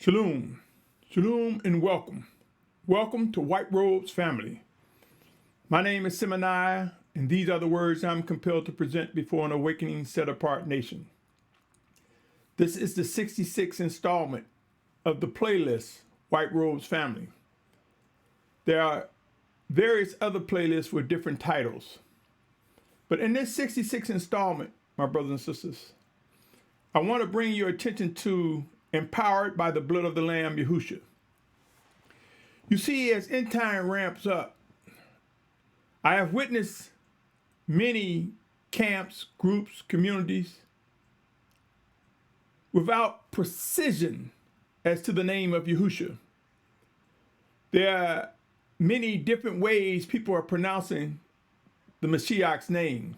Shalom, shalom, and welcome. Welcome to White Robes family. My name is Symmanayah, and these are the words I'm compelled to present before an awakening, set-apart nation. This is the 66th installment of the playlist, White Robes family. There are various other playlists with different titles. But in this 66th installment, my brothers and sisters, I want to bring your attention to Empowered by the Blood of the Lamb, Yahusha. You see, as end time ramps up, I have witnessed many camps, groups, communities without precision as to the name of Yahusha. There are many different ways people are pronouncing the Mashiach's name.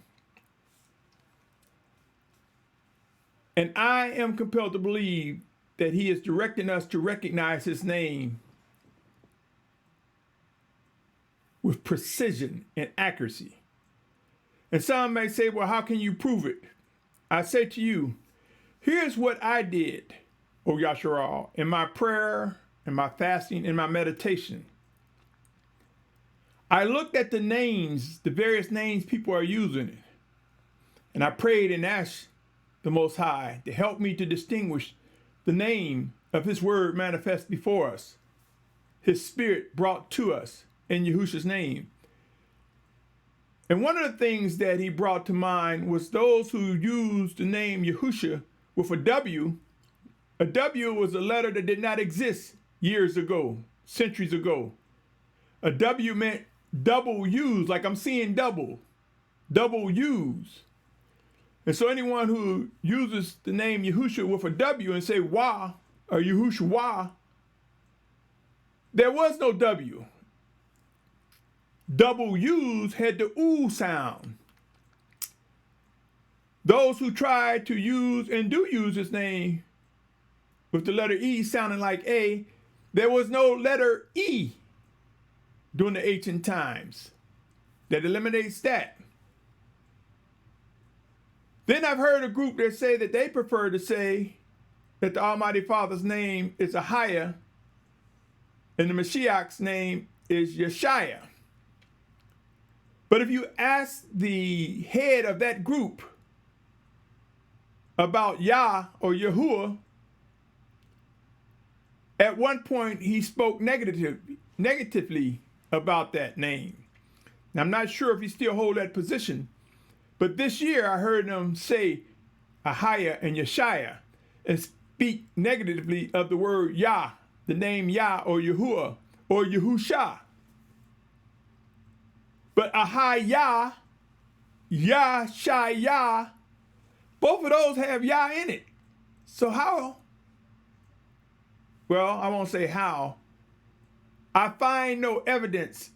And I am compelled to believe that he is directing us to recognize his name with precision and accuracy. And some may say, well, how can you prove it? I say to you, here's what I did, O Yashar'al, in my prayer, in my fasting, in my meditation. I looked at the names, the various names people are using, and I prayed and asked the Most High to help me to distinguish the name of his word manifest before us, his spirit brought to us in Yahusha's name. And one of the things that he brought to mind was those who used the name Yahusha with a W. A W was a letter that did not exist years ago, centuries ago. A W meant double use, like I'm seeing double use. And so anyone who uses the name Yahusha with a W and say Wah or Yahusha Wah, there was no W. Double use had the oo sound. Those who tried to use and do use his name with the letter E sounding like A, there was no letter E during the ancient times. That eliminates that. Then I've heard a group that say that they prefer to say that the Almighty Father's name is Ahia and the Mashiach's name is Yeshaya. But if you ask the head of that group about Yah or Yahuah, at one point he spoke negatively about that name. Now, I'm not sure if he still holds that position, but this year I heard them say Ahia and Yeshaya and speak negatively of the word Yah, the name Yah or Yahuah or Yahusha. But Ahia, Yashaya, both of those have Yah in it. So how? Well, I won't say how. I find no evidence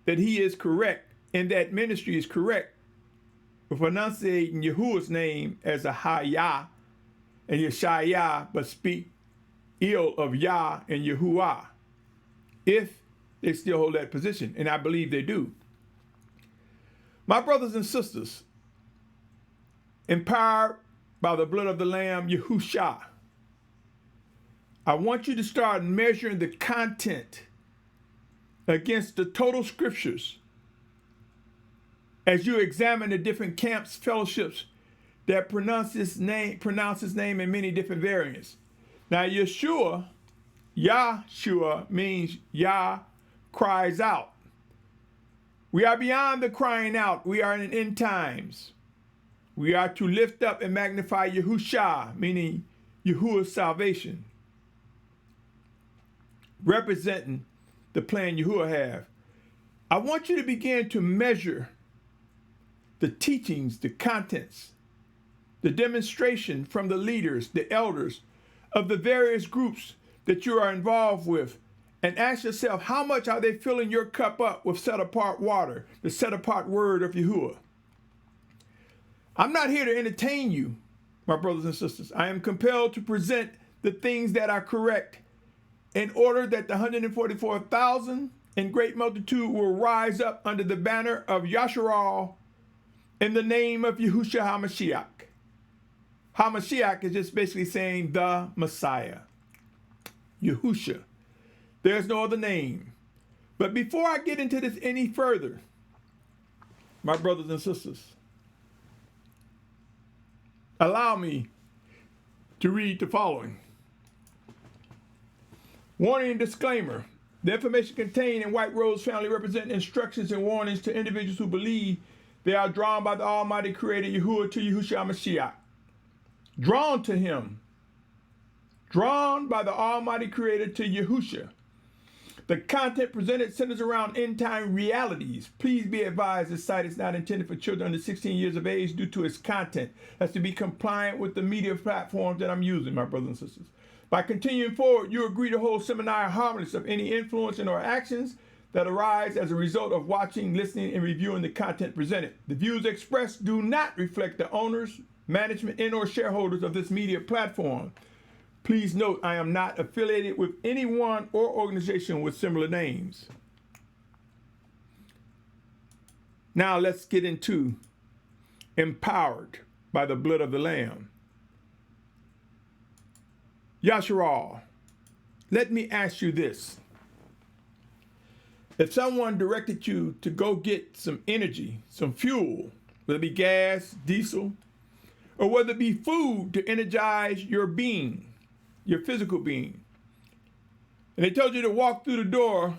that he is correct and that ministry is correct with enunciating Yahuwah's name as Ahia and Yeshaya, but speak ill of Yah and Yahuwah, if they still hold that position, and I believe they do. My brothers and sisters, empowered by the blood of the Lamb, Yahusha, I want you to start measuring the content against the total scriptures as you examine the different camps, fellowships that pronounce his name in many different variants. Now, Yahshua means Yah cries out. We are beyond the crying out. We are in end times. We are to lift up and magnify Yahusha, meaning Yahuwah's salvation, representing the plan Yahuwah have. I want you to begin to measure the teachings, the contents, the demonstration from the leaders, the elders of the various groups that you are involved with, and ask yourself, how much are they filling your cup up with set-apart water, the set-apart word of Yahuwah? I'm not here to entertain you, my brothers and sisters. I am compelled to present the things that are correct in order that the 144,000 and great multitude will rise up under the banner of Yashar'al in the name of Yahusha HaMashiach. HaMashiach is just basically saying the Messiah. Yahusha. There's no other name. But before I get into this any further, my brothers and sisters, allow me to read the following. Warning and disclaimer. The information contained in White Rose Family represent instructions and warnings to individuals who believe they are drawn by the Almighty Creator Yahuah to Yahushua HaMashiach. Drawn to Him. Drawn by the Almighty Creator to Yahusha. The content presented centers around end-time realities. Please be advised this site is not intended for children under 16 years of age due to its content. Has to be compliant with the media platforms that I'm using, my brothers and sisters. By continuing forward, you agree to hold Symmanayah harmless of any influence in or actions that arise as a result of watching, listening, and reviewing the content presented. The views expressed do not reflect the owners, management, and/or shareholders of this media platform. Please note, I am not affiliated with anyone or organization with similar names. Now let's get into empowered by the blood of the Lamb. Yashar'al, let me ask you this. If someone directed you to go get some energy, some fuel, whether it be gas, diesel, or whether it be food to energize your being, your physical being, and they told you to walk through the door,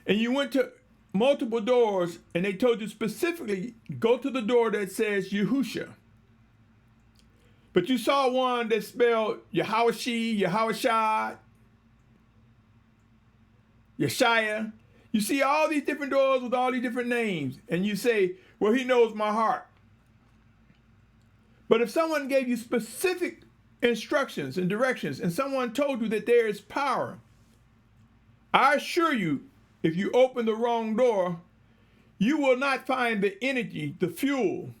and you went to multiple doors, and they told you specifically, go to the door that says Yahusha. But you saw one that spelled Yahweh, Yahushua, Yeshaya. You see all these different doors with all these different names, and you say, well, he knows my heart. But if someone gave you specific instructions and directions, and someone told you that there is power, I assure you, if you open the wrong door, you will not find the energy, the fuel,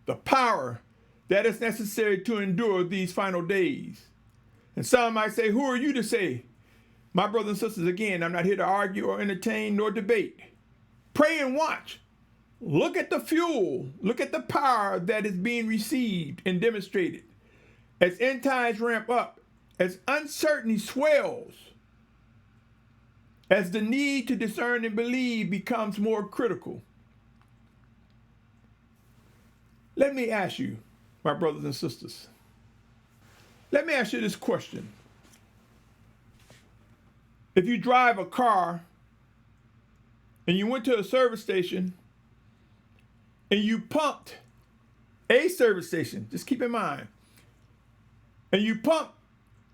the power that is necessary to endure these final days. And some might say, who are you to say? My brothers and sisters, again, I'm not here to argue or entertain nor debate. Pray and watch. Look at the fuel. Look at the power that is being received and demonstrated. As end times ramp up, as uncertainty swells, as the need to discern and believe becomes more critical. Let me ask you, my brothers and sisters, let me ask you this question. If you drive a car and you went to a service station and you pumped a service station, just keep in mind, and you pump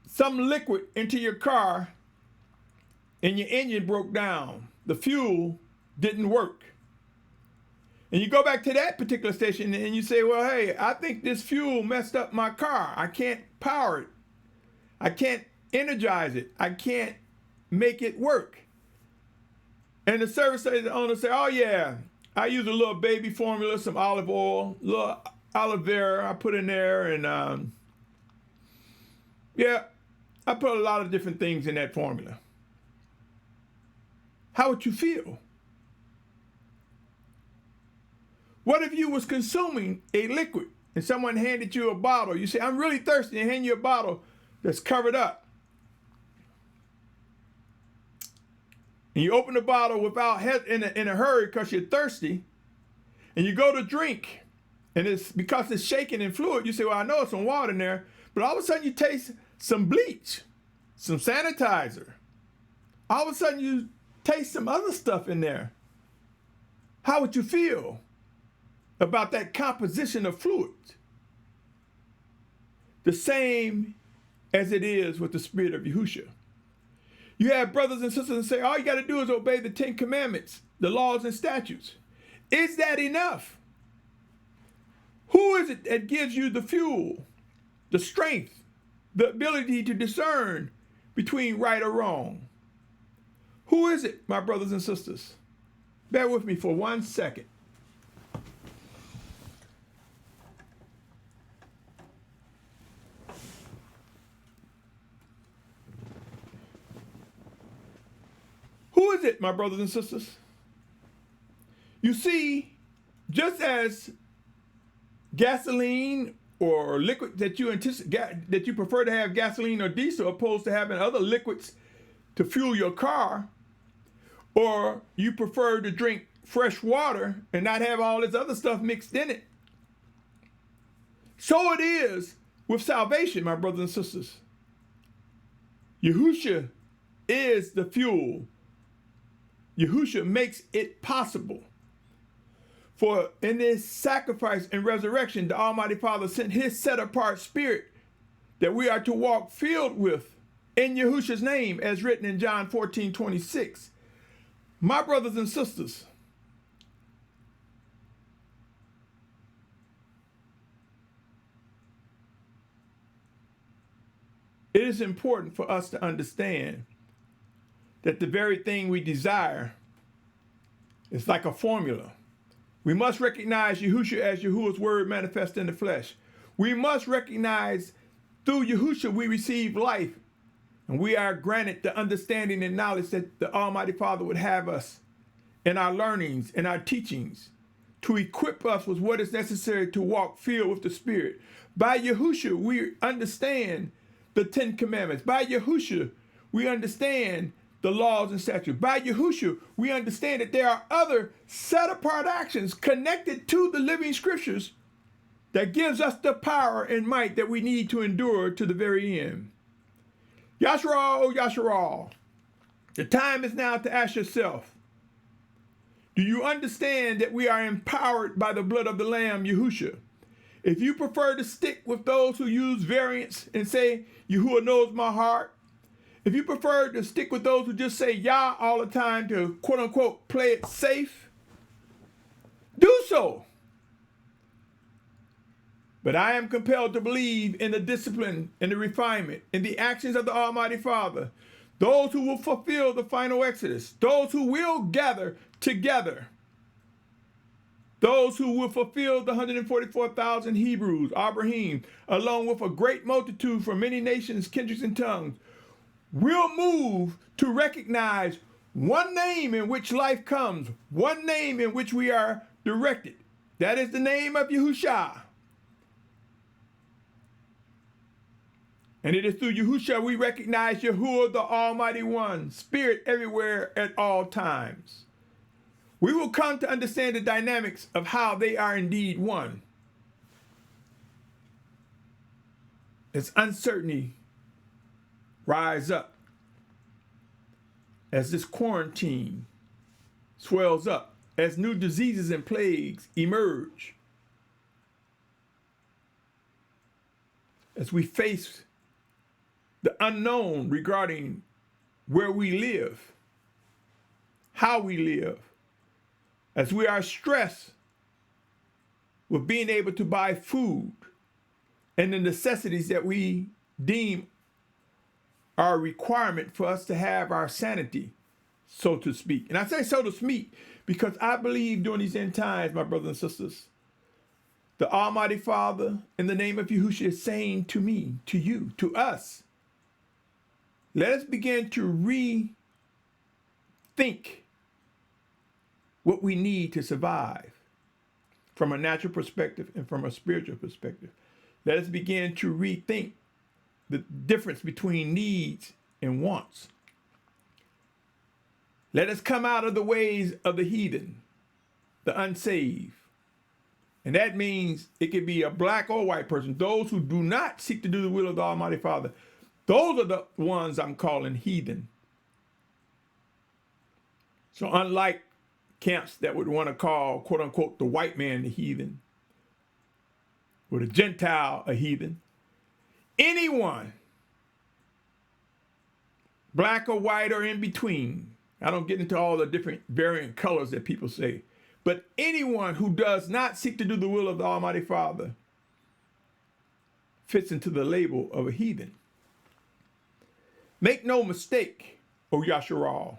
some liquid into your car and your engine broke down, the fuel didn't work. And you go back to that particular station and you say, well, hey, I think this fuel messed up my car. I can't power it. I can't energize it. I can't make it work. And the service station owner say, oh yeah, I use a little baby formula, some olive oil, a little aloe vera I put in there, and yeah, I put a lot of different things in that formula. How would you feel? What if you was consuming a liquid and someone handed you a bottle? You say, I'm really thirsty, and hand you a bottle that's covered up. And you open the bottle without in a hurry because you're thirsty, and you go to drink, and it's because it's shaking in fluid. You say, well, I know it's some water in there, but all of a sudden you taste some bleach, some sanitizer. All of a sudden you taste some other stuff in there. How would you feel about that composition of fluids? The same as it is with the Spirit of Yahusha. You have brothers and sisters and say, all you got to do is obey the 10 commandments, the laws and statutes. Is that enough? Who is it that gives you the fuel, the strength, the ability to discern between right or wrong? Who is it, my brothers and sisters? Bear with me for 1 second. Who is it, my brothers and sisters? You see, just as gasoline or liquid that you anticipate that you prefer to have gasoline or diesel opposed to having other liquids to fuel your car, or you prefer to drink fresh water and not have all this other stuff mixed in it. So it is with salvation, my brothers and sisters. Yahusha is the fuel. Yahusha makes it possible. For in his sacrifice and resurrection, the Almighty Father sent his set-apart spirit that we are to walk filled with in Yahusha's name, as written in John 14:26. My brothers and sisters, it is important for us to understand that the very thing we desire is like a formula. We must recognize Yahusha as Yahuwah's word manifest in the flesh. We must recognize through Yahusha we receive life, and we are granted the understanding and knowledge that the Almighty Father would have us in our learnings and our teachings to equip us with what is necessary to walk filled with the Spirit. By Yahusha, we understand the 10 Commandments. By Yahusha, we understand the laws and statutes. By Yahusha, we understand that there are other set-apart actions connected to the living scriptures that gives us the power and might that we need to endure to the very end. Yashar'al, oh Yashar'al, the time is now to ask yourself, do you understand that we are empowered by the blood of the Lamb, Yahusha? If you prefer to stick with those who use variants and say, Yahuwah knows my heart, if you prefer to stick with those who just say Yah all the time to quote unquote play it safe, do so. But I am compelled to believe in the discipline and the refinement and the actions of the Almighty Father, those who will fulfill the final exodus, those who will gather together, those who will fulfill the 144,000 Hebrews, Abraham, along with a great multitude from many nations, kindreds, and tongues, will move to recognize one name in which life comes, one name in which we are directed. That is the name of Yahusha. And it is through Yahusha we recognize Yahuwah, the Almighty One, Spirit everywhere at all times. We will come to understand the dynamics of how they are indeed one. As uncertainty rise up, as this quarantine swells up, as new diseases and plagues emerge, as we face the unknown regarding where we live, how we live, as we are stressed with being able to buy food and the necessities that we deem are a requirement for us to have our sanity, so to speak. And I say so to speak because I believe during these end times, my brothers and sisters, the Almighty Father, in the name of Yahusha, is saying to me, to you, to us, let us begin to rethink what we need to survive from a natural perspective and from a spiritual perspective. Let us begin to rethink the difference between needs and wants. Let us come out of the ways of the heathen, the unsaved. And that means it could be a black or white person. Those who do not seek to do the will of the Almighty Father, those are the ones I'm calling heathen. So unlike camps that would want to call, quote unquote, the white man the heathen, or the Gentile a heathen, anyone, black or white or in between, I don't get into all the different variant colors that people say, but anyone who does not seek to do the will of the Almighty Father fits into the label of a heathen. Make no mistake, O Yashar'al,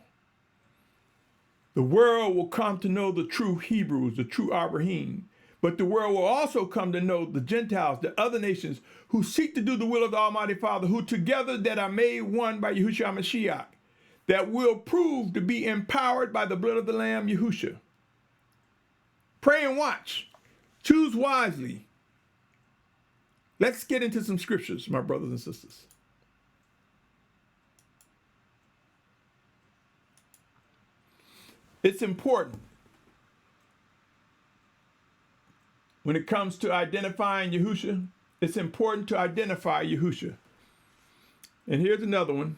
the world will come to know the true Hebrews, the true Abraham, but the world will also come to know the Gentiles, the other nations who seek to do the will of the Almighty Father, who together that are made one by Yahushua Mashiach, that will prove to be empowered by the blood of the Lamb, Yahusha. Pray and watch. Choose wisely. Let's get into some scriptures, my brothers and sisters. It's important when it comes to identifying Yahusha. It's important to identify Yahusha. And here's another one,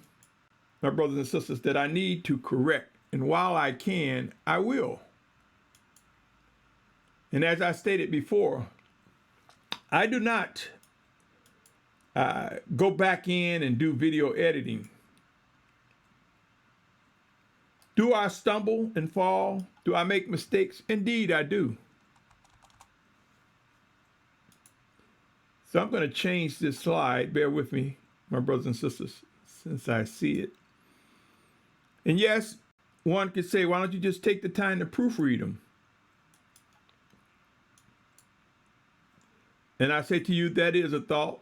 my brothers and sisters, that I need to correct. And while I can, I will. And as I stated before, I do not go back in and do video editing. Do I stumble and fall? Do I make mistakes? Indeed, I do. So I'm going to change this slide. Bear with me, my brothers and sisters, since I see it. And yes, one could say, why don't you just take the time to proofread them? And I say to you, that is a thought.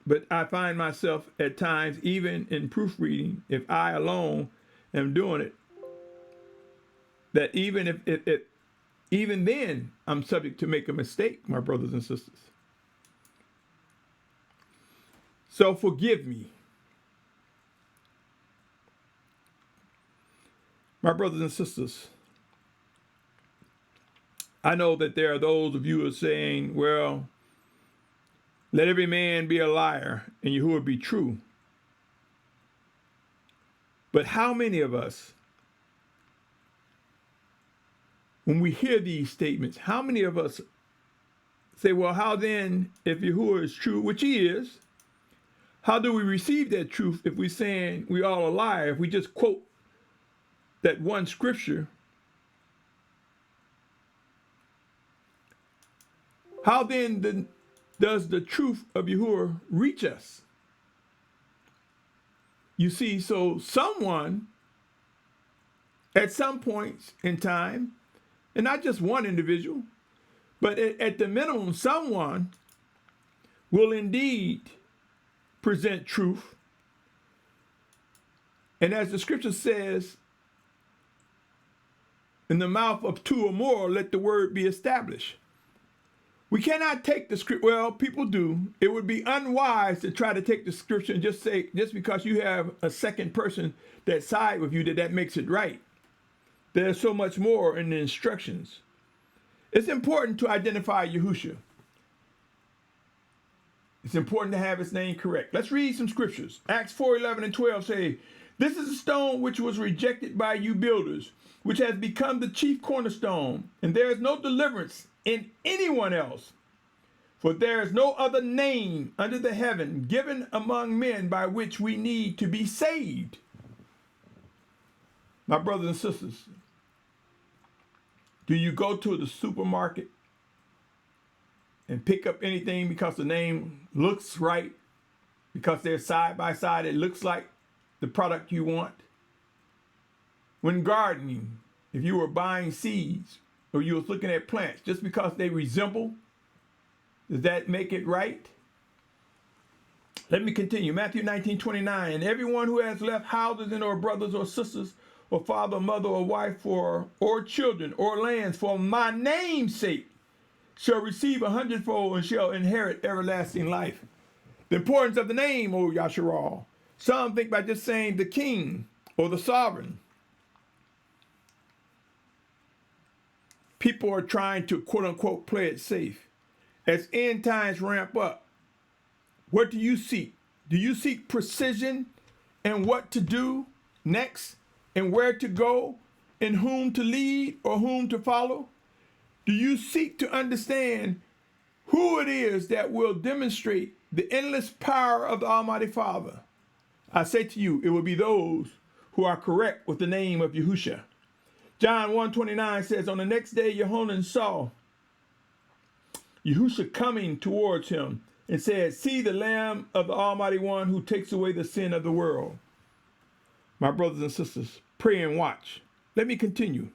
But I find myself at times, even in proofreading, if I alone am doing it, that even if even then I'm subject to make a mistake, my brothers and sisters. So forgive me. My brothers and sisters, I know that there are those of you who are saying, well, let every man be a liar and Yahuwah be true. But how many of us, when we hear these statements, how many of us say, well, how then, if Yahuwah is true, which he is, how do we receive that truth if we're saying we all a liar, if we just quote that one scripture? How then does the truth of Yahuwah reach us? You see, so someone at some points in time, and not just one individual, but at the minimum, someone will indeed present truth. And as the scripture says, in the mouth of two or more, let the word be established. We cannot take the script. Well, people do. It would be unwise to try to take the scripture and just say, just because you have a second person that side with you, that makes it right. There's so much more in the instructions. It's important to identify Yahusha. It's important to have his name correct. Let's read some scriptures. Acts 4:11 and 12 say, this is a stone which was rejected by you builders, which has become the chief cornerstone, and there is no deliverance in anyone else. For there is no other name under the heaven given among men by which we need to be saved. My brothers and sisters, do you go to the supermarket and pick up anything because the name looks right, because they're side by side, it looks like the product you want? When gardening, if you were buying seeds or you were looking at plants, just because they resemble, does that make it right? Let me continue. Matthew 19:29, and everyone who has left houses and or brothers or sisters or father, mother, or wife, or children, or lands for my name's sake shall receive 100-fold and shall inherit everlasting life. The importance of the name, O Yashar'al. Some think by just saying the king or the sovereign. People are trying to, quote unquote, play it safe. As end times ramp up, what do you seek? Do you seek precision and what to do next, and where to go, and whom to lead or whom to follow? Do you seek to understand who it is that will demonstrate the endless power of the Almighty Father? I say to you, it will be those who are correct with the name of Yahusha. John 1:29 says, on the next day, Yohanan saw Yahusha coming towards him and said, see the Lamb of the Almighty One who takes away the sin of the world. My brothers and sisters, pray and watch. Let me continue.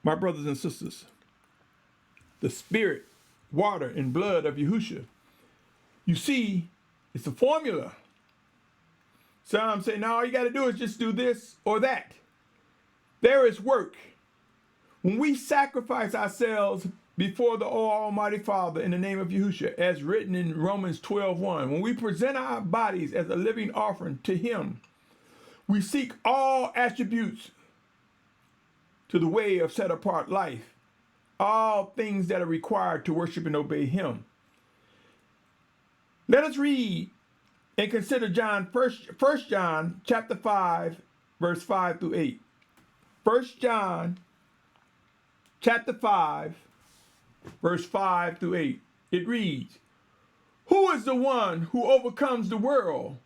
My brothers and sisters, the spirit, water, and blood of Yahusha You see, it's a formula. Some say, no, all you got to do is just do this or that. There is work. When we sacrifice ourselves before the Almighty Father in the name of Yahusha, as written in Romans 12:1, when we present our bodies as a living offering to Him, we seek all attributes to the way of set-apart life, all things that are required to worship and obey Him. Let us read and consider First John chapter 5, verse 5 through 8. 1 John chapter 5, verse 5 through 8. It reads, "Who is the one who overcomes the world,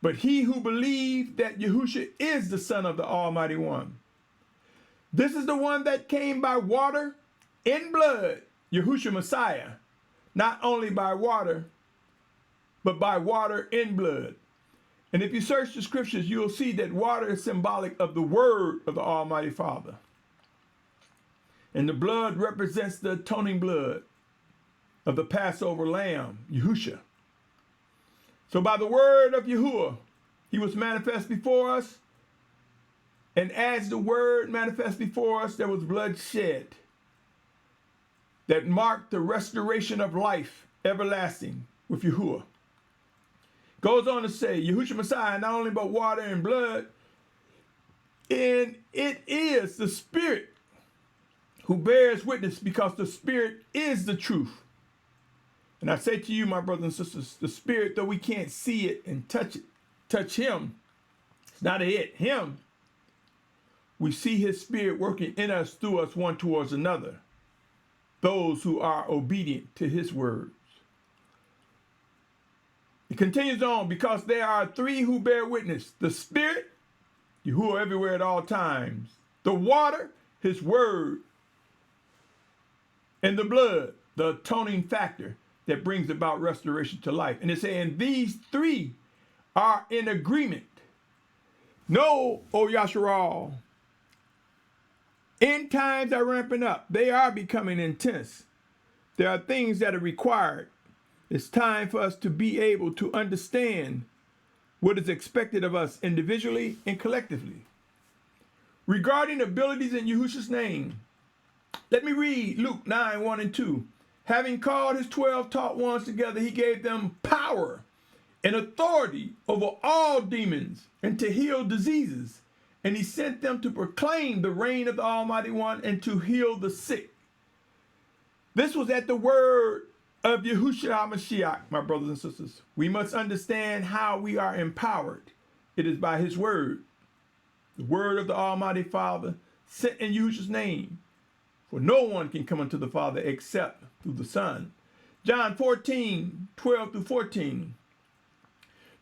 but he who believes that Yahusha is the Son of the Almighty One? This is the one that came by water and blood, Yahusha Messiah, not only by water, but by water and blood." And if you search the scriptures, you'll see that water is symbolic of the word of the Almighty Father. And the blood represents the atoning blood of the Passover lamb, Yahusha. So by the word of Yahuwah, He was manifest before us. And as the word manifest before us, there was blood shed that marked the restoration of life everlasting with Yahuwah. Goes on to say, Yahusha Messiah, not only but water and blood, and it is the Spirit who bears witness, because the Spirit is the truth. And I say to you, my brothers and sisters, the Spirit, though we can't see it and touch Him, it's not Him. We see His Spirit working in us, through us, one towards another, those who are obedient to His words. It continues on, because there are three who bear witness: the Spirit, Yahuwah everywhere at all times; the water, His word; and the blood, the atoning factor that brings about restoration to life. And it's saying these three are in agreement. Know, O Yashar'al, end times are ramping up. They are becoming intense. There are things that are required. It's time for us to be able to understand what is expected of us individually and collectively. Regarding abilities in Yahusha's name, let me read Luke 9:1 and 2. Having called His 12 taught ones together, He gave them power and authority over all demons and to heal diseases. And He sent them to proclaim the reign of the Almighty One and to heal the sick. This was at the word of Yahusha HaMashiach, my brothers and sisters. We must understand how we are empowered. It is by His word, the word of the Almighty Father, sent in Yahusha's name. For no one can come unto the Father except through the Son. John 14:12 through 14.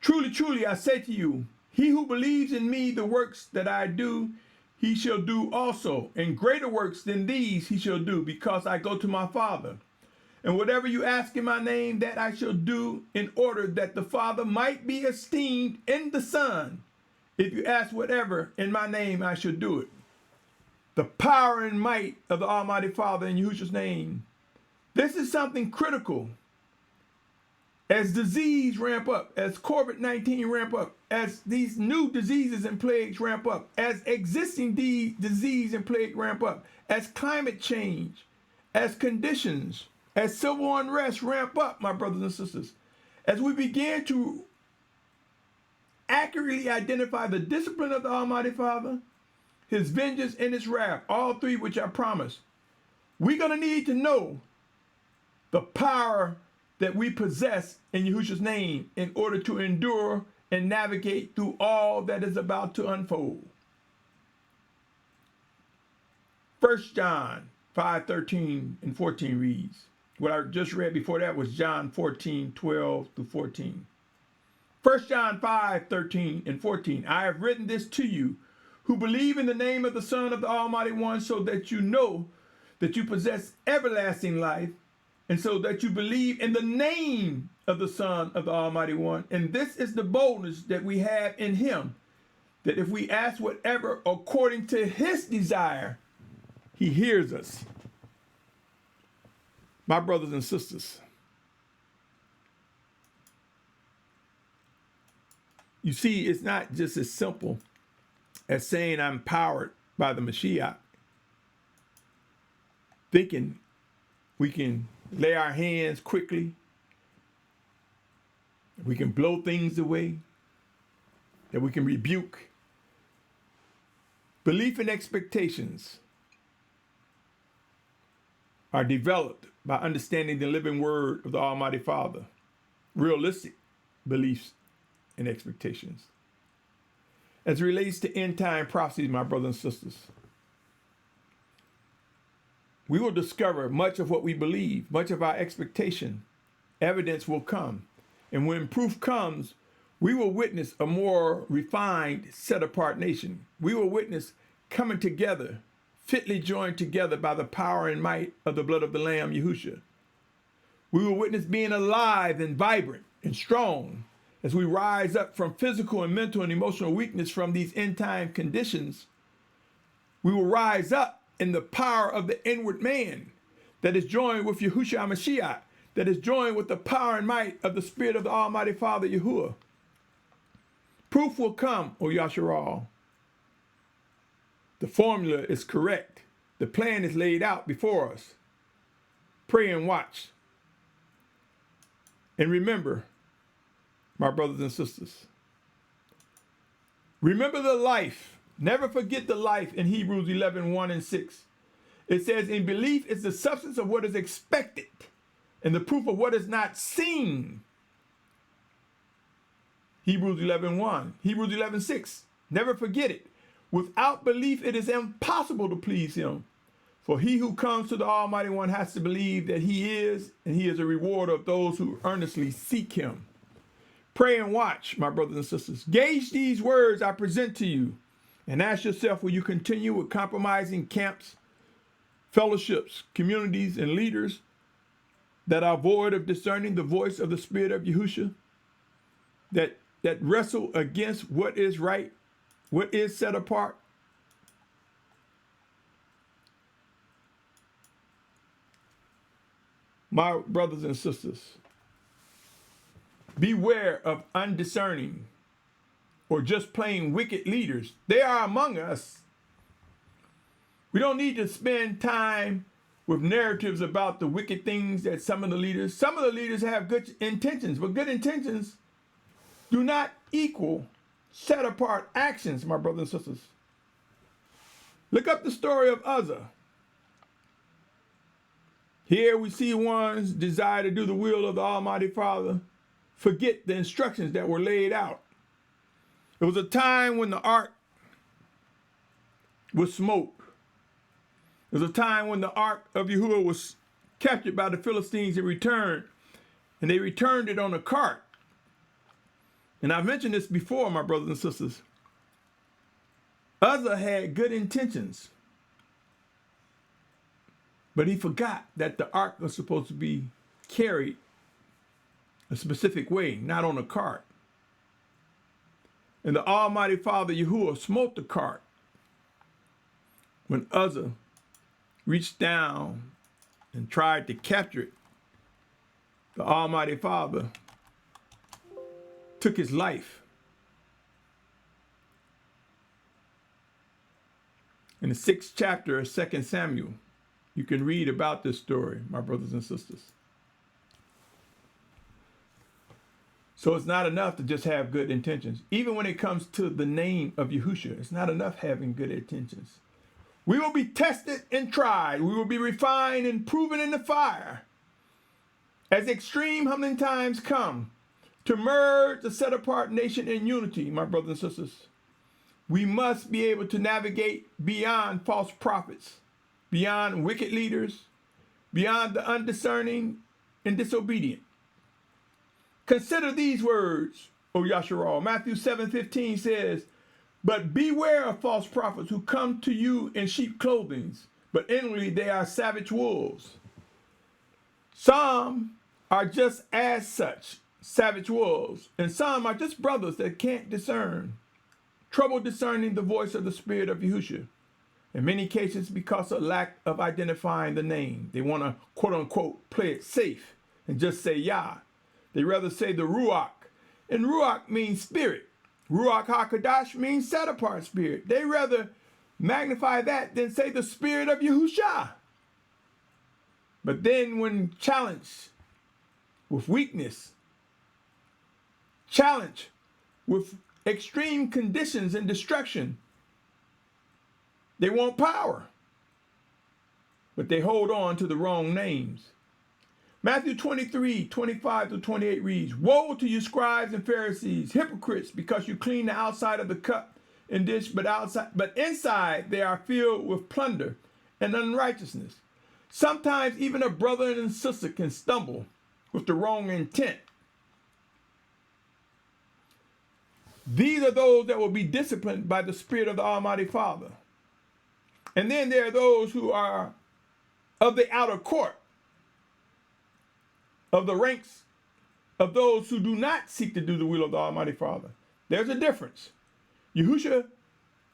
Truly, truly, I say to you, he who believes in me, the works that I do, he shall do also. And greater works than these he shall do, because I go to my Father. And whatever you ask in my name, that I shall do, in order that the Father might be esteemed in the Son. If you ask whatever in my name, I shall do it. The power and might of the Almighty Father in Yahusha's name. This is something critical. As disease ramp up, as COVID-19 ramp up, as these new diseases and plagues ramp up, as existing disease and plague ramp up, as climate change, as conditions, as civil unrest ramp up, my brothers and sisters, as we begin to accurately identify the discipline of the Almighty Father, His vengeance and His wrath, all three which I promised, we're going to need to know the power that we possess in Yahusha's name in order to endure and navigate through all that is about to unfold. 1 John 5:13 and 14 reads, what I just read before that was John 14:12 through 14. 1 John 5:13 and 14, I have written this to you who believe in the name of the Son of the Almighty One, so that you know that you possess everlasting life, and so that you believe in the name of the Son of the Almighty One. And this is the boldness that we have in Him, that if we ask whatever according to His desire, He hears us. My brothers and sisters, You see, it's not just as simple as saying I'm powered by the Mashiach, thinking we can lay our hands quickly, we can blow things away, that we can rebuke. Belief and expectations are developed by understanding the living word of the Almighty Father, realistic beliefs and expectations. As it relates to end time prophecies, my brothers and sisters, we will discover much of what we believe, much of our expectation. Evidence will come. And when proof comes, we will witness a more refined, set-apart nation. We will witness coming together, fitly joined together by the power and might of the blood of the Lamb, Yahusha. We will witness being alive and vibrant and strong as we rise up from physical and mental and emotional weakness from these end-time conditions. We will rise up in the power of the inward man that is joined with Yahushua HaMashiach, that is joined with the power and might of the Spirit of the Almighty Father Yahuah. Proof will come, O Yashar'al. The formula is correct. The plan is laid out before us. Pray and watch. And remember, my brothers and sisters, remember the life. Never forget the life in Hebrews 11:1 and 6. It says, in belief is the substance of what is expected and the proof of what is not seen. Hebrews 11:1. Hebrews 11:6. Never forget it. Without belief, it is impossible to please him. For he who comes to the Almighty One has to believe that he is, and he is a rewarder of those who earnestly seek him. Pray and watch, my brothers and sisters. Gauge these words I present to you, and ask yourself, will you continue with compromising camps, fellowships, communities, and leaders that are void of discerning the voice of the Spirit of Yahusha, that wrestle against what is right, what is set apart? My brothers and sisters, beware of undiscerning or just plain wicked leaders. They are among us. We don't need to spend time with narratives about the wicked things that some of the leaders have good intentions, but good intentions do not equal set apart actions, my brothers and sisters. Look up the story of Uzzah. Here we see one's desire to do the will of the Almighty Father forget the instructions that were laid out. It was a time when the ark was smoked. It was a time when the ark of Yahuwah was captured by the Philistines and returned. And they returned it on a cart. And I've mentioned this before, my brothers and sisters. Uzzah had good intentions. But he forgot that the ark was supposed to be carried a specific way, not on a cart. And the Almighty Father Yahuwah smote the cart when Uzzah reached down and tried to capture it. The Almighty Father took his life. In the 6th chapter of 2 Samuel, you can read about this story, my brothers and sisters. So it's not enough to just have good intentions. Even when it comes to the name of Yahusha, it's not enough having good intentions. We will be tested and tried. We will be refined and proven in the fire. As extreme humbling times come to merge the set-apart nation in unity, my brothers and sisters, we must be able to navigate beyond false prophets, beyond wicked leaders, beyond the undiscerning and disobedient. Consider these words, O Yashar'al. Matthew 7:15 says, but beware of false prophets who come to you in sheep clothing, but inwardly they are savage wolves. Some are just as such, savage wolves, and some are just brothers that can't discern, trouble discerning the voice of the Spirit of Yahusha. In many cases, because of lack of identifying the name, they want to, quote unquote, play it safe and just say Yah. They rather say the Ruach, and Ruach means spirit. Ruach HaKodesh means set apart spirit. They rather magnify that than say the spirit of Yahusha. But then when challenged with weakness, challenged with extreme conditions and destruction, they want power, but they hold on to the wrong names. Matthew 23:25-28 reads, "Woe to you, scribes and Pharisees, hypocrites, because you clean the outside of the cup and dish, but inside they are filled with plunder and unrighteousness." Sometimes even a brother and sister can stumble with the wrong intent. These are those that will be disciplined by the Spirit of the Almighty Father. And then there are those who are of the outer court, of the ranks of those who do not seek to do the will of the Almighty Father. There's a difference. Yahusha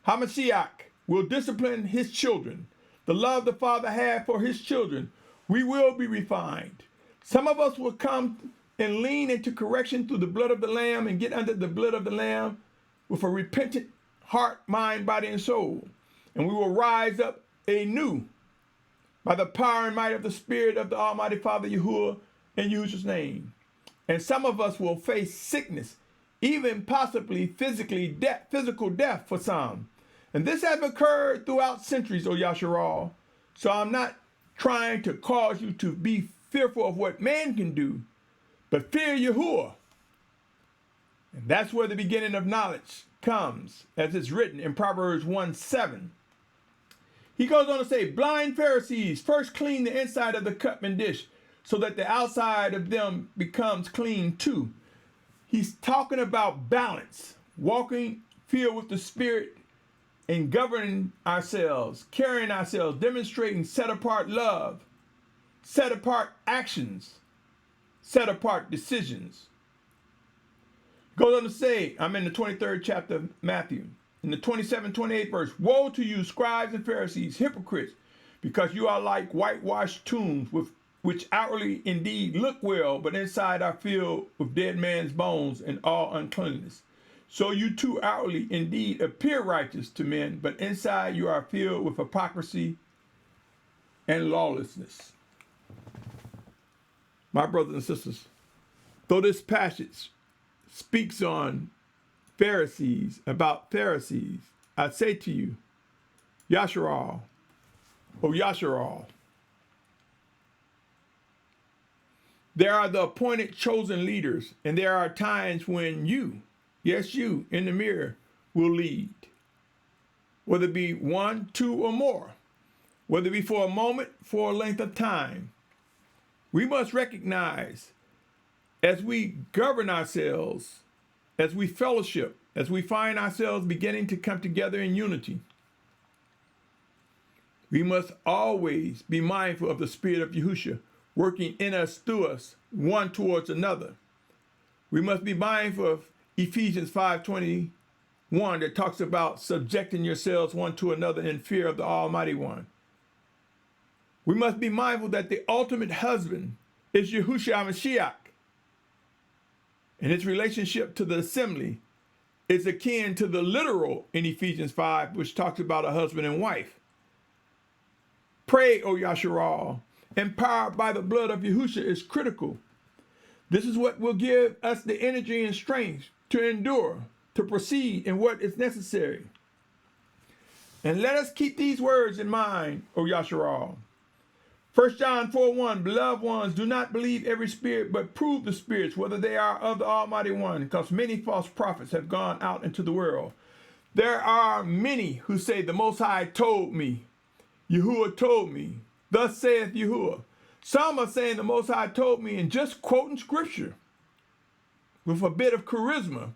HaMashiach will discipline his children. The love the Father has for his children, we will be refined. Some of us will come and lean into correction through the blood of the Lamb and get under the blood of the Lamb with a repentant heart, mind, body, and soul. And we will rise up anew by the power and might of the Spirit of the Almighty Father Yahuah in Yahushua's name. And some of us will face sickness, even possibly physical death for some. And this has occurred throughout centuries, O Yashar'al. So I'm not trying to cause you to be fearful of what man can do, but fear Yahuah. And that's where the beginning of knowledge comes, as it's written in Proverbs 1:7. He goes on to say, "Blind Pharisees, first clean the inside of the cup and dish, so that the outside of them becomes clean too." He's talking about balance, walking filled with the Spirit and governing ourselves, carrying ourselves, demonstrating set-apart love, set-apart actions, set-apart decisions. Goes on to say, I'm in the 23rd chapter of Matthew, in the 27-28 verse, "Woe to you, scribes and Pharisees, hypocrites, because you are like whitewashed tombs, which outwardly indeed look well, but inside are filled with dead man's bones and all uncleanness. So you too outwardly indeed appear righteous to men, but inside you are filled with hypocrisy and lawlessness." My brothers and sisters, though this passage speaks on about Pharisees, I say to you, Yashar'al, O Yashar'al, there are the appointed chosen leaders, and there are times when you, yes, you, in the mirror, will lead. Whether it be one, two, or more. Whether it be for a moment, for a length of time. We must recognize, as we govern ourselves, as we fellowship, as we find ourselves beginning to come together in unity, we must always be mindful of the Spirit of Yahusha working in us, through us, one towards another. We must be mindful of Ephesians 5:21 that talks about subjecting yourselves one to another in fear of the Almighty One. We must be mindful that the ultimate husband is Yahusha HaMashiach, and its relationship to the assembly is akin to the literal in Ephesians 5, which talks about a husband and wife. Pray, O Yashar'al, empowered by the blood of Yahusha, is critical. This is what will give us the energy and strength to endure, to proceed in what is necessary. And let us keep these words in mind, O Yashar'al. 1 John 4:1, "Beloved ones, do not believe every spirit, but prove the spirits, whether they are of the Almighty One, because many false prophets have gone out into the world." There are many who say, "The Most High told me," Yahuah told me, "Thus saith Yahuah." Some are saying the Most High told me and just quoting scripture with a bit of charisma,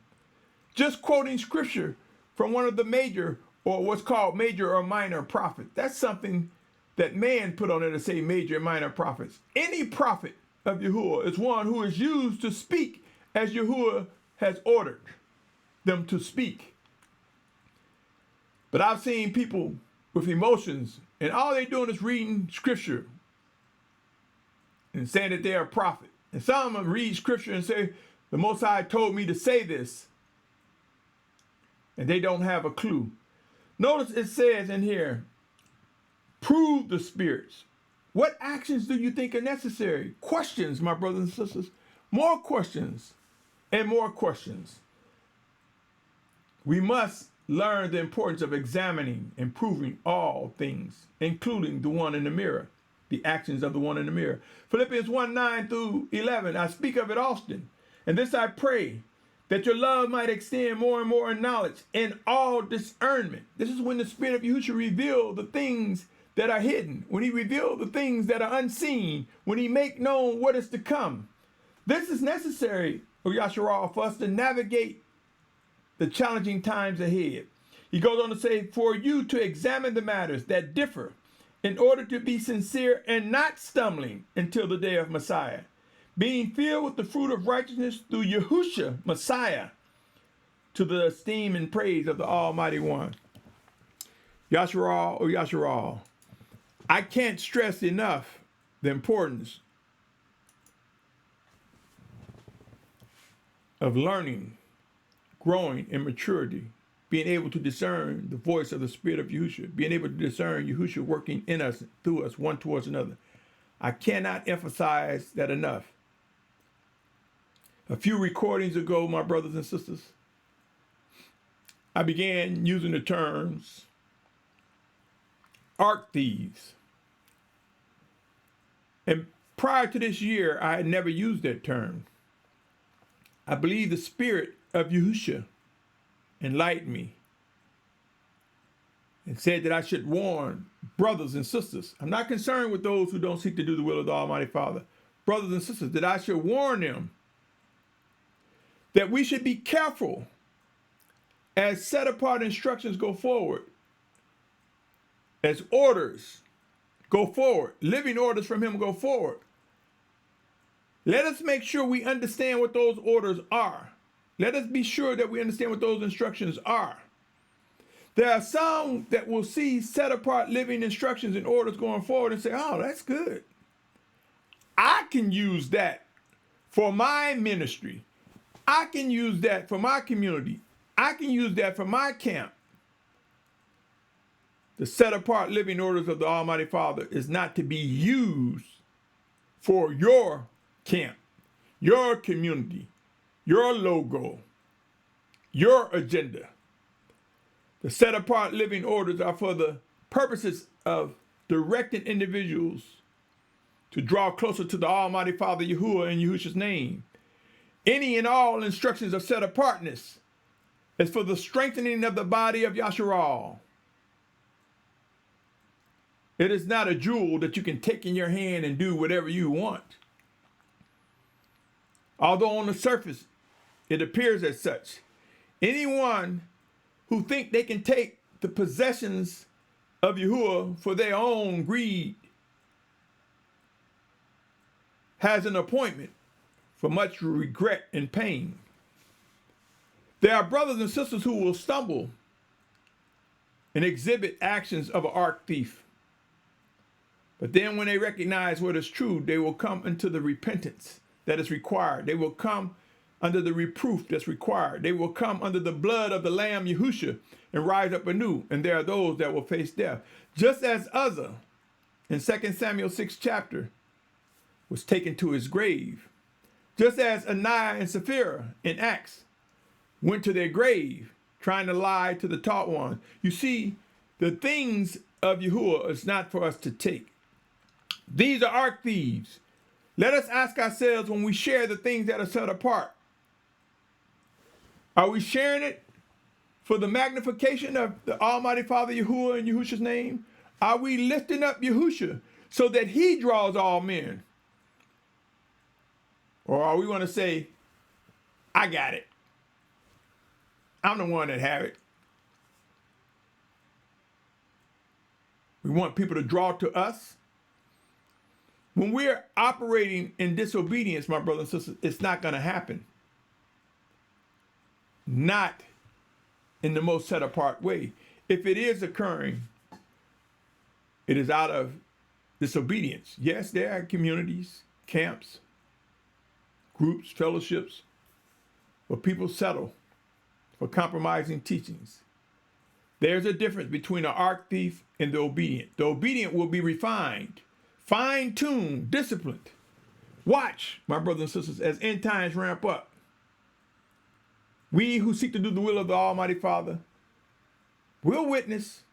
just quoting scripture from one of the major, or what's called major or minor prophets. That's something that man put on there to say major and minor prophets. Any prophet of Yahuah is one who is used to speak as Yahuah has ordered them to speak. But I've seen people with emotions, and all they're doing is reading scripture and saying that they're a prophet. And some of them read scripture and say, "The Most High told me to say this." and they don't have a clue. Notice it says in here, prove the spirits. What actions do you think are necessary? Questions, my brothers and sisters. More questions and more questions. We must learn the importance of examining and proving all things, including the one in the mirror, the actions of the one in the mirror. Philippians 1:9 through 11, I speak of it often. And this I pray, that your love might extend more and more in knowledge and all discernment. This is when the Spirit of Yahushua reveals the things that are hidden, when he reveals the things that are unseen, when he make known what is to come. This is necessary, O Yashar'al, for us to navigate the challenging times ahead. He goes on to say, for you to examine the matters that differ in order to be sincere and not stumbling until the day of Messiah, being filled with the fruit of righteousness through Yahusha, Messiah, to the esteem and praise of the Almighty One. Yashar'al, O Yashar'al, I can't stress enough the importance of learning, growing in maturity, being able to discern the voice of the Spirit of Yahushua, being able to discern Yahushua working in us, through us, one towards another. I cannot emphasize that enough. A few recordings ago, my brothers and sisters, I began using the terms Ark Thieves. And prior to this year, I had never used that term. I believe the Spirit of Yahushua enlightened me and said that I should warn brothers and sisters. I'm not concerned with those who don't seek to do the will of the Almighty Father. Brothers and sisters, that I should warn them that we should be careful as set apart instructions go forward, as orders go forward, living orders from him go forward. Let us make sure we understand what those orders are. Let us be sure that we understand what those instructions are. There are some that will see set apart living instructions and orders going forward and say, oh, that's good. I can use that for my ministry. I can use that for my community. I can use that for my camp. The set apart living orders of the Almighty Father is not to be used for your camp, your community, your logo, your agenda. The set apart living orders are for the purposes of directing individuals to draw closer to the Almighty Father Yahuah in Yahushua's name. Any and all instructions of set apartness is for the strengthening of the body of Yashar'al. It is not a jewel that you can take in your hand and do whatever you want. Although on the surface, it appears as such. Anyone who think they can take the possessions of Yahuah for their own greed has an appointment for much regret and pain. There are brothers and sisters who will stumble and exhibit actions of an ark thief. But then when they recognize what is true, they will come into the repentance that is required. They will come under the reproof that's required. They will come under the blood of the Lamb Yahushua and rise up anew. And there are those that will face death. Just as Uzzah in 2 Samuel 6 chapter was taken to his grave. Just as Ananiah and Sapphira in Acts went to their grave trying to lie to the taught one. You see, the things of Yahuah is not for us to take. These are ark thieves. Let us ask ourselves when we share the things that are set apart. Are we sharing it for the magnification of the Almighty Father Yahuah in Yahushua's name? Are we lifting up Yahushua so that he draws all men? Or are we going to say, I got it. I'm the one that have it. We want people to draw to us. When we're operating in disobedience, my brothers and sisters, it's not going to happen. Not in the most set apart way. If it is occurring, it is out of disobedience. Yes, there are communities, camps, groups, fellowships, where people settle for compromising teachings. There's a difference between an ark thief and the obedient. The obedient will be refined, fine-tuned, disciplined. Watch, my brothers and sisters, as end times ramp up. We who seek to do the will of the Almighty Father will witness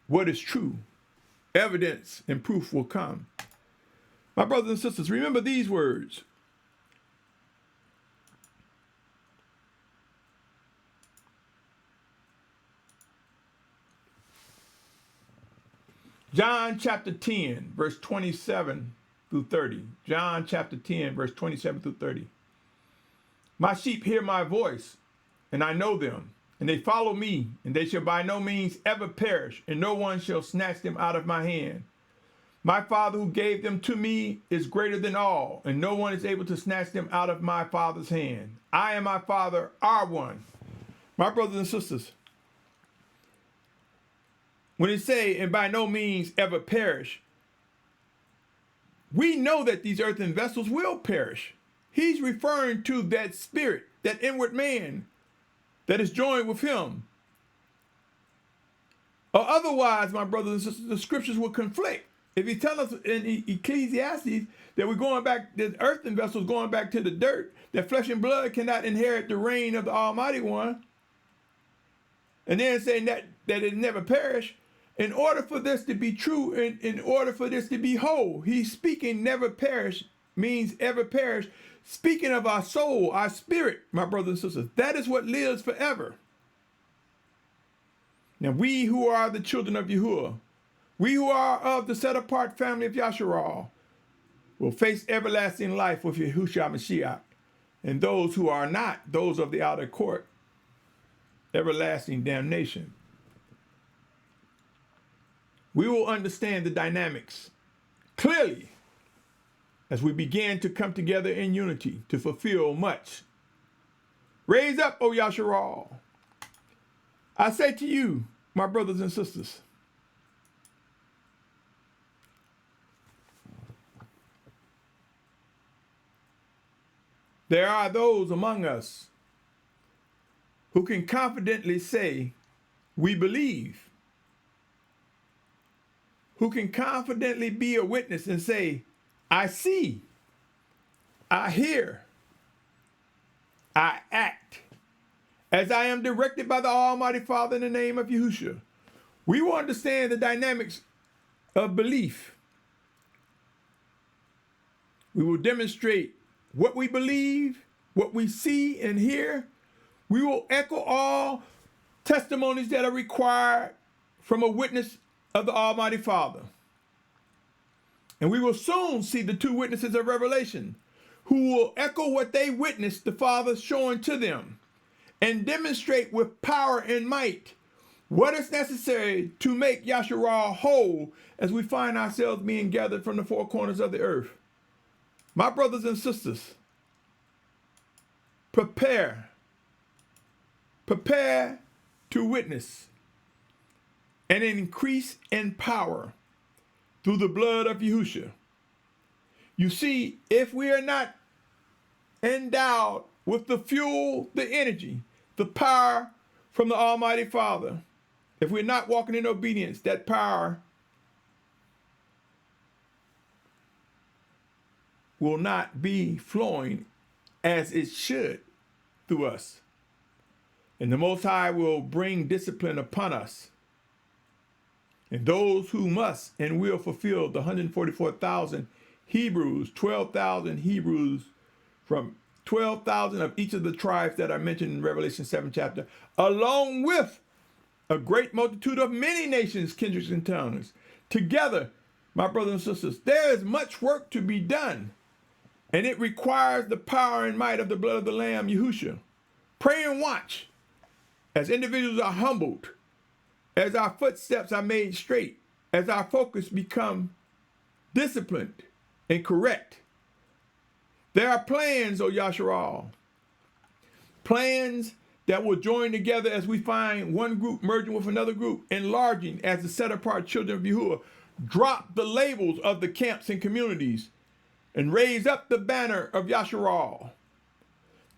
what is true. Evidence and proof will come. My brothers and sisters, remember these words. John chapter 10, verse 27 through 30. John chapter 10, verse 27 through 30. My sheep hear my voice, and I know them, and they follow me, and they shall by no means ever perish, and no one shall snatch them out of my hand. My Father who gave them to me is greater than all, and no one is able to snatch them out of my Father's hand. I and my Father are one. My brothers and sisters, when it say, and by no means ever perish, we know that these earthen vessels will perish. He's referring to that spirit, that inward man that is joined with him. Or otherwise, my brothers and sisters, the scriptures will conflict. If he tells us in Ecclesiastes that we're going back, the earthen vessels going back to the dirt, that flesh and blood cannot inherit the reign of the Almighty One, and then saying that it never perish, in order for this to be true, in order for this to be whole, he's speaking never perish means ever perish. Speaking of our soul, our spirit, my brothers and sisters, that is what lives forever. Now we who are the children of Yahuah, we who are of the set apart family of Yashar'al, will face everlasting life with Yahushua Mashiach, and those who are not, those of the outer court, everlasting damnation. We will understand the dynamics clearly as we begin to come together in unity to fulfill much. Raise up, O Yashar'al. I say to you, my brothers and sisters, there are those among us who can confidently say, we believe, who can confidently be a witness and say, I see, I hear, I act, as I am directed by the Almighty Father in the name of Yahusha. We will understand the dynamics of belief. We will demonstrate what we believe, what we see and hear. We will echo all testimonies that are required from a witness of the Almighty Father. And we will soon see the two witnesses of Revelation who will echo what they witnessed the Father showing to them and demonstrate with power and might what is necessary to make Yashar'al whole as we find ourselves being gathered from the four corners of the earth. My brothers and sisters, prepare to witness and increase in power through the blood of Yahusha. You see, if we are not endowed with the fuel, the energy, the power from the Almighty Father, if we're not walking in obedience, that power will not be flowing as it should through us. And the Most High will bring discipline upon us. And those who must and will fulfill the 144,000 Hebrews, 12,000 Hebrews from 12,000 of each of the tribes that are mentioned in Revelation 7 chapter, along with a great multitude of many nations, kindreds, and tongues. Together, my brothers and sisters, there is much work to be done, and it requires the power and might of the blood of the Lamb, Yahusha. Pray and watch as individuals are humbled, as our footsteps are made straight, as our focus become disciplined and correct. There are plans, O Yashar'al, plans that will join together as we find one group merging with another group, enlarging as the set-apart children of Yahuah, drop the labels of the camps and communities, and raise up the banner of Yashar'al.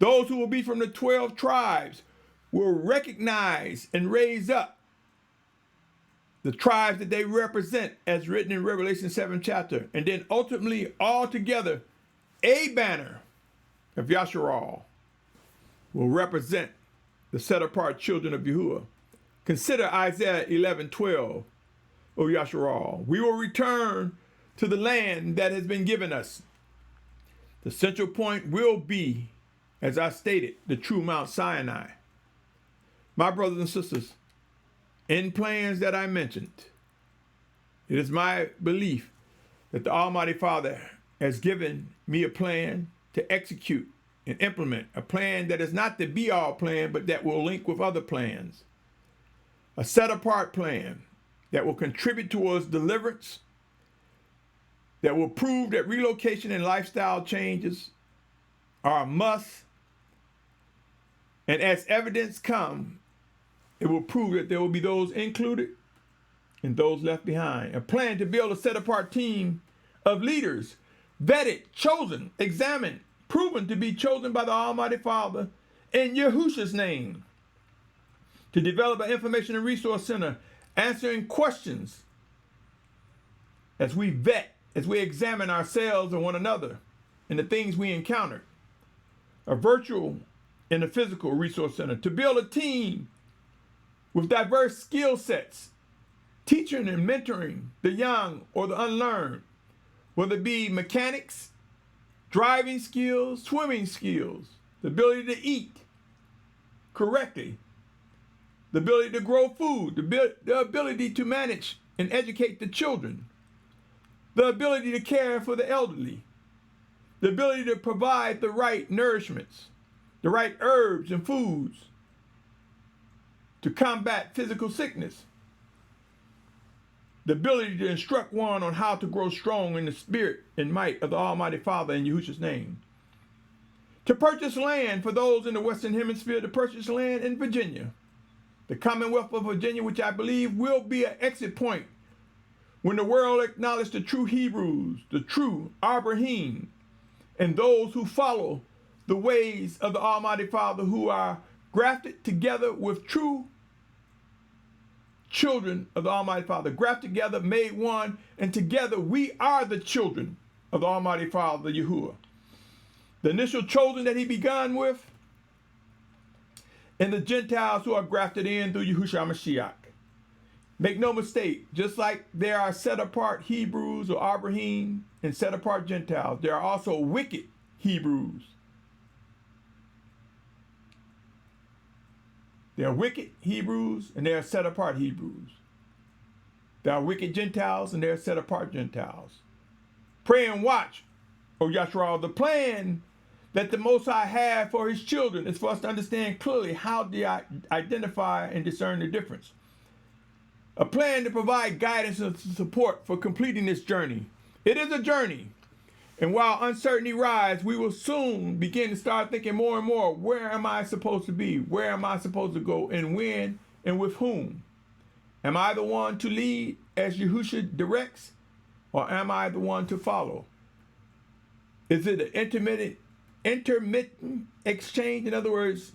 Those who will be from the 12 tribes will recognize and raise up the tribes that they represent as written in Revelation 7 chapter. And then ultimately, all together, a banner of Yashar'al will represent the set-apart children of Yahuwah. Consider Isaiah 11:12, O Yashar'al. We will return to the land that has been given us. The central point will be, as I stated, the true Mount Sinai. My brothers and sisters, in plans that I mentioned, it is my belief that the Almighty Father has given me a plan to execute and implement, a plan that is not the be-all plan, but that will link with other plans. A set-apart plan that will contribute towards deliverance, that will prove that relocation and lifestyle changes are a must, and as evidence come, it will prove that there will be those included and those left behind. A plan to build a set-apart team of leaders, vetted, chosen, examined, proven to be chosen by the Almighty Father in Yahusha's name, to develop an information and resource center, answering questions as we vet, as we examine ourselves and one another and the things we encounter. A virtual and a physical resource center, to build a team with diverse skill sets, teaching and mentoring the young or the unlearned, whether it be mechanics, driving skills, swimming skills, the ability to eat correctly, the ability to grow food, the ability to manage and educate the children, the ability to care for the elderly, the ability to provide the right nourishments, the right herbs and foods to combat physical sickness, the ability to instruct one on how to grow strong in the spirit and might of the Almighty Father in Yahusha's name. To purchase land for those in the Western Hemisphere, to purchase land in Virginia, the Commonwealth of Virginia, which I believe will be an exit point when the world acknowledges the true Hebrews, the true Abraham, and those who follow the ways of the Almighty Father, who are grafted together with true children of the Almighty Father, grafted together, made one, and together we are the children of the Almighty Father Yahuah. The initial chosen that he began with, and the Gentiles who are grafted in through Yahushua Mashiach. Make no mistake, just like there are set-apart Hebrews or Abraham and set-apart Gentiles, there are also wicked Hebrews. There are wicked Hebrews and there are set-apart Hebrews. There are wicked Gentiles and there are set-apart Gentiles. Pray and watch, O Yashar'al. The plan that the Most High have for his children is for us to understand clearly how to identify and discern the difference. A plan to provide guidance and support for completing this journey. It is a journey. And while uncertainty rises, we will soon begin to start thinking more and more, where am I supposed to be? Where am I supposed to go? And when and with whom? Am I the one to lead as Yahusha directs? Or am I the one to follow? Is it an intermittent exchange? In other words,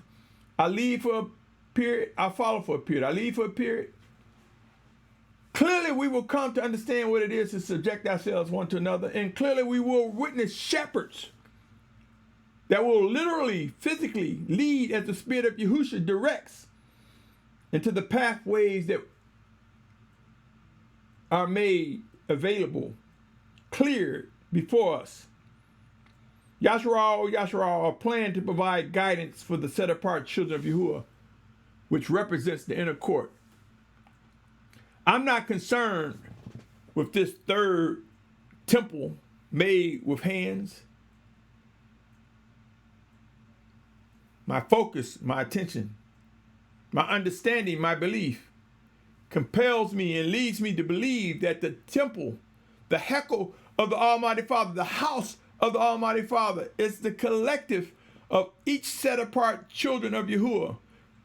I lead for a period, I follow for a period. I lead for a period. Clearly, we will come to understand what it is to subject ourselves one to another. And clearly, we will witness shepherds that will literally, physically lead as the Spirit of Yahusha directs into the pathways that are made available, cleared before us. Yashar'al, a plan to provide guidance for the set-apart children of Yahuwah, which represents the inner court. I'm not concerned with this third temple made with hands. My focus, my attention, my understanding, my belief compels me and leads me to believe that the temple, the hekel of the Almighty Father, the house of the Almighty Father, is the collective of each set apart children of Yahuwah,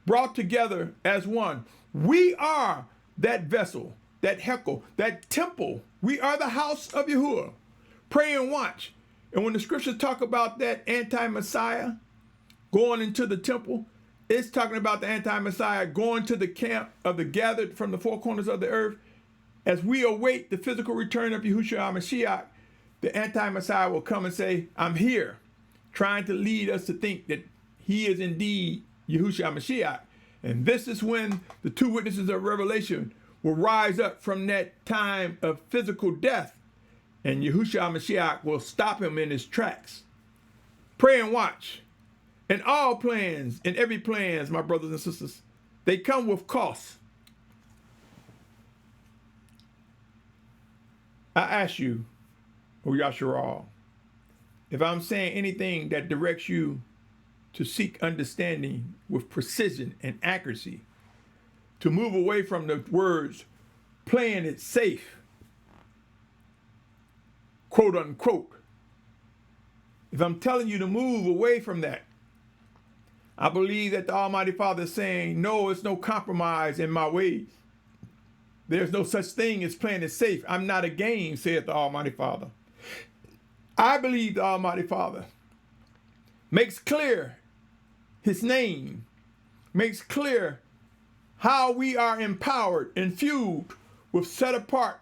brought together as one. We are that vessel, that hekel, that temple. We are the house of Yahuwah. Pray and watch. And when the scriptures talk about that anti-Messiah, going into the temple. It's talking about the anti-Messiah going to the camp of the gathered from the four corners of the earth. As we await the physical return of Yahushua HaMashiach, the anti-Messiah will come and say, I'm here, trying to lead us to think that he is indeed Yahushua HaMashiach. And this is when the two witnesses of Revelation will rise up from that time of physical death, and Yahushua HaMashiach will stop him in his tracks. Pray and watch. And all plans, and every plans, my brothers and sisters, they come with costs. I ask you, O Yashar'al, if I'm saying anything that directs you to seek understanding with precision and accuracy, to move away from the words playing it safe, quote unquote. If I'm telling you to move away from that, I believe that the Almighty Father is saying, no, it's no compromise in my ways. There's no such thing as playing it safe. I'm not a game, saith the Almighty Father. I believe the Almighty Father makes clear his name, makes clear how we are empowered and fueled with set apart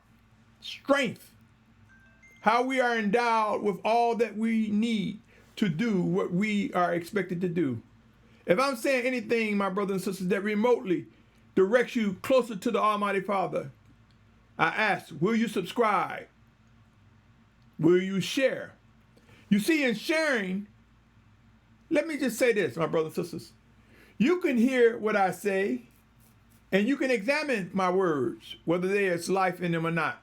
strength, how we are endowed with all that we need to do what we are expected to do. If I'm saying anything, my brothers and sisters, that remotely directs you closer to the Almighty Father, I ask, will you subscribe? Will you share? You see, in sharing, let me just say this, my brothers and sisters. You can hear what I say, and you can examine my words, whether there's life in them or not.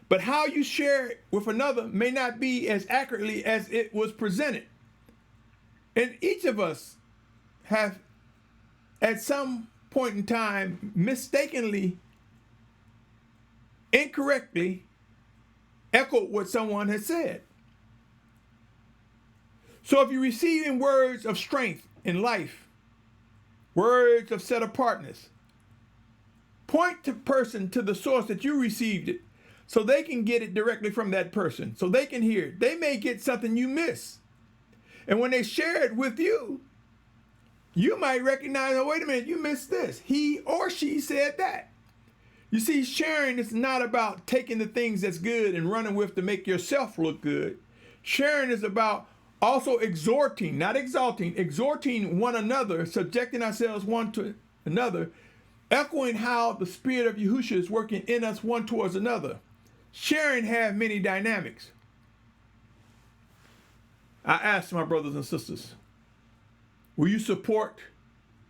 But how you share it with another may not be as accurately as it was presented. And each of us have, at some point in time, mistakenly, incorrectly echoed what someone has said. So if you're receiving words of strength in life, words of set apartness, point the person to the source that you received it so they can get it directly from that person, so they can hear it. They may get something you miss. And when they share it with you, you might recognize, oh, wait a minute, you missed this. He or she said that. You see, sharing is not about taking the things that's good and running with to make yourself look good. Sharing is about also exhorting, not exalting, exhorting one another, subjecting ourselves one to another, echoing how the Spirit of Yahushua is working in us one towards another. Sharing has many dynamics. I ask my brothers and sisters, will you support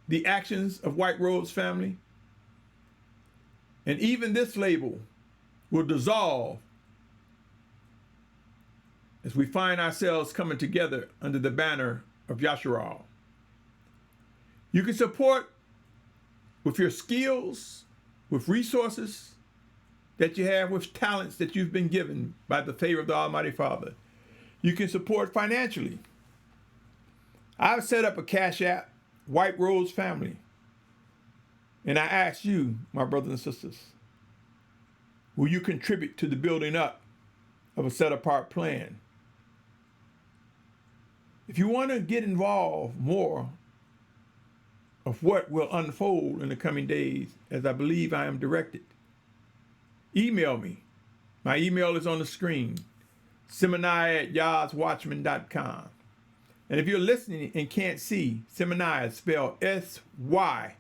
the actions of White Robe's family? And even this label will dissolve as we find ourselves coming together under the banner of Yashar'al. You can support with your skills, with resources that you have, with talents that you've been given by the favor of the Almighty Father. You can support financially. I've set up a Cash App, White Robe's family. And I ask you, my brothers and sisters, will you contribute to the building up of a set apart plan? If you want to get involved more of what will unfold in the coming days, as I believe I am directed, email me. My email is on the screen, Symmanayah@Watchman.com. And if you're listening and can't see, Symmanayah spelled Symmanayah.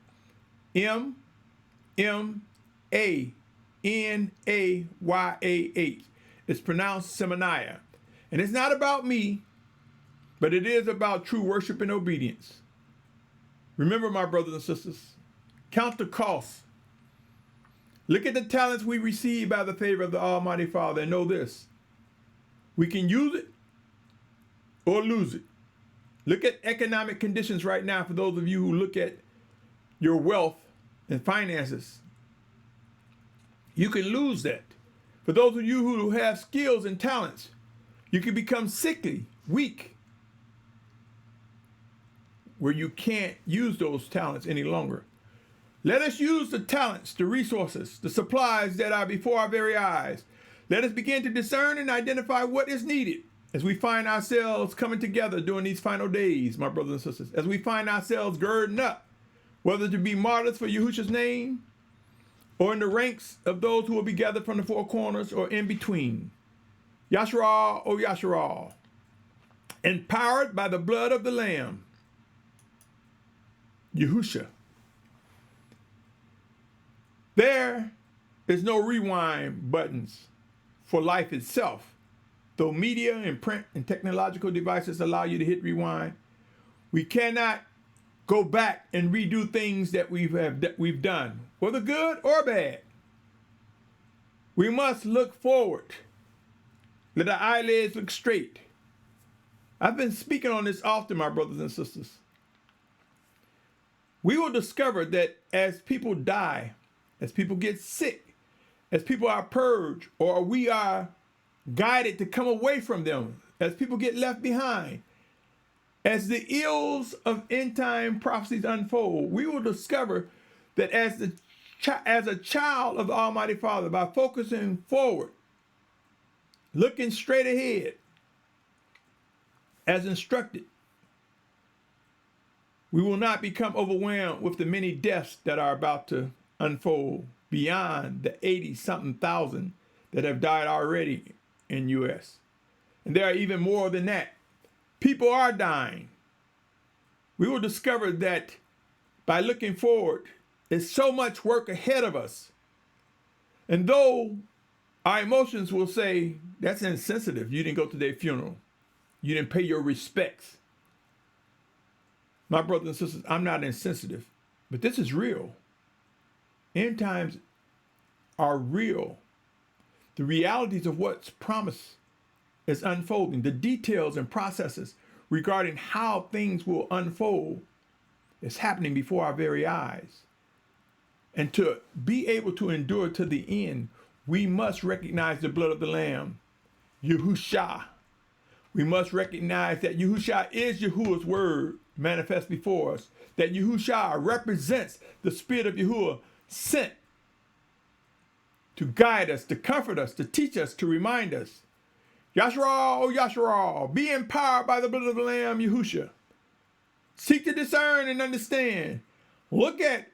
It's pronounced Symmanayah. And it's not about me, but it is about true worship and obedience. Remember, my brothers and sisters, count the cost. Look at the talents we receive by the favor of the Almighty Father and know this: we can use it or lose it. Look at economic conditions right now for those of you who look at your wealth and finances. You can lose that. For those of you who have skills and talents, you can become sickly, weak, where you can't use those talents any longer. Let us use the talents, the resources, the supplies that are before our very eyes. Let us begin to discern and identify what is needed As we find ourselves coming together during these final days, my brothers and sisters, as we find ourselves girding up, whether to be martyrs for Yahusha's name, or in the ranks of those who will be gathered from the four corners, or in between. Yashar'al, O Yashar'al, empowered by the blood of the Lamb, Yahusha. There is no rewind buttons for life itself. Though media and print and technological devices allow you to hit rewind, we cannot go back and redo things that we've done, whether good or bad. We must look forward. Let our eyelids look straight. I've been speaking on this often, my brothers and sisters. We will discover that as people die, as people get sick, as people are purged, or we are guided to come away from them, as people get left behind, as the ills of end time prophecies unfold, we will discover that as a child of the Almighty Father, by focusing forward, looking straight ahead, as instructed, we will not become overwhelmed with the many deaths that are about to unfold beyond the 80-something thousand that have died already in U.S. And there are even more than that. People are dying. We will discover that by looking forward, there's so much work ahead of us. And though our emotions will say, that's insensitive, you didn't go to their funeral, you didn't pay your respects. My brothers and sisters, I'm not insensitive, but this is real. End times are real. The realities of what's promised is unfolding. The details and processes regarding how things will unfold is happening before our very eyes. And to be able to endure to the end, we must recognize the blood of the Lamb, Yahusha. We must recognize that Yahusha is Yahuwah's word manifest before us, that Yahusha represents the Spirit of Yahuwah sent to guide us, to comfort us, to teach us, to remind us. Yashar'al, O Yashar'al, be empowered by the blood of the Lamb, Yahusha. Seek to discern and understand. Look at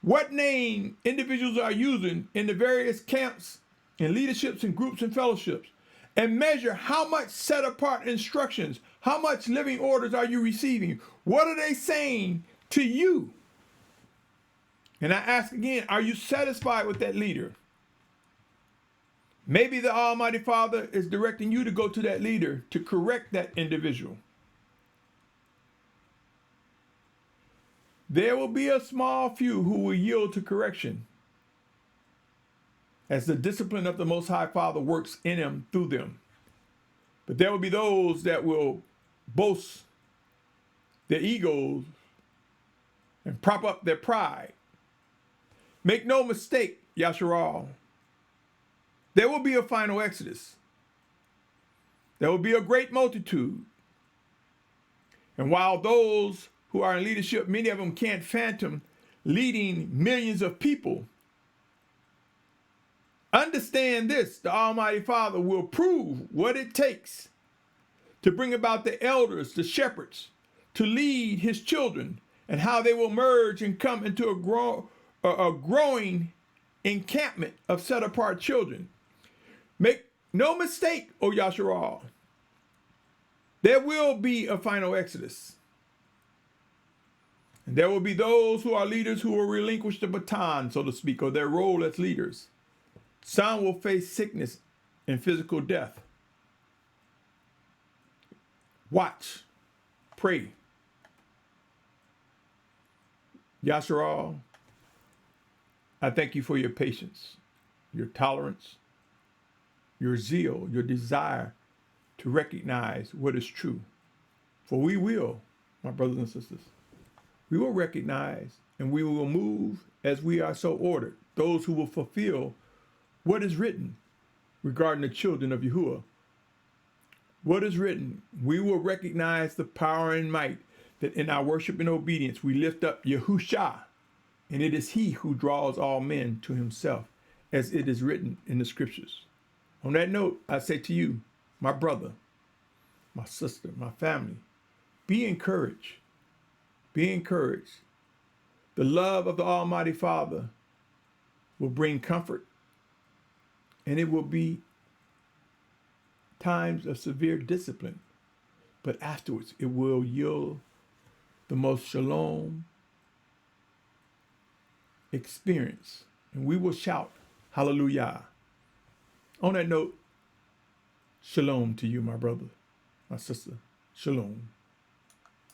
what name individuals are using in the various camps and leaderships and groups and fellowships, and measure how much set apart instructions, how much living orders are you receiving? What are they saying to you? And I ask again, are you satisfied with that leader? Maybe the Almighty Father is directing you to go to that leader to correct that individual. There will be a small few who will yield to correction as the discipline of the Most High Father works in them, through them. But there will be those that will boast their egos and prop up their pride. Make no mistake, Yashar'al, there will be a final exodus. There will be a great multitude. And while those who are in leadership, many of them can't fathom leading millions of people, understand this, the Almighty Father will prove what it takes to bring about the elders, the shepherds, to lead his children, and how they will merge and come into a growing encampment of set-apart children. Make no mistake, O Yashar'al, there will be a final exodus. And there will be those who are leaders who will relinquish the baton, so to speak, or their role as leaders. Some will face sickness and physical death. Watch, pray. Yashar'al, I thank you for your patience, your tolerance, your zeal, your desire to recognize what is true. For we will, my brothers and sisters, we will recognize and we will move as we are so ordered, those who will fulfill what is written regarding the children of Yahuwah. What is written, we will recognize the power and might that in our worship and obedience we lift up Yahusha, and it is he who draws all men to himself, as it is written in the scriptures. On that note, I say to you, my brother, my sister, my family. Be encouraged. Be encouraged. The love of the Almighty Father will bring comfort, and it will be times of severe discipline, but afterwards it will yield the most shalom experience, and we will shout hallelujah. On that note, shalom to you, my brother, my sister. Shalom.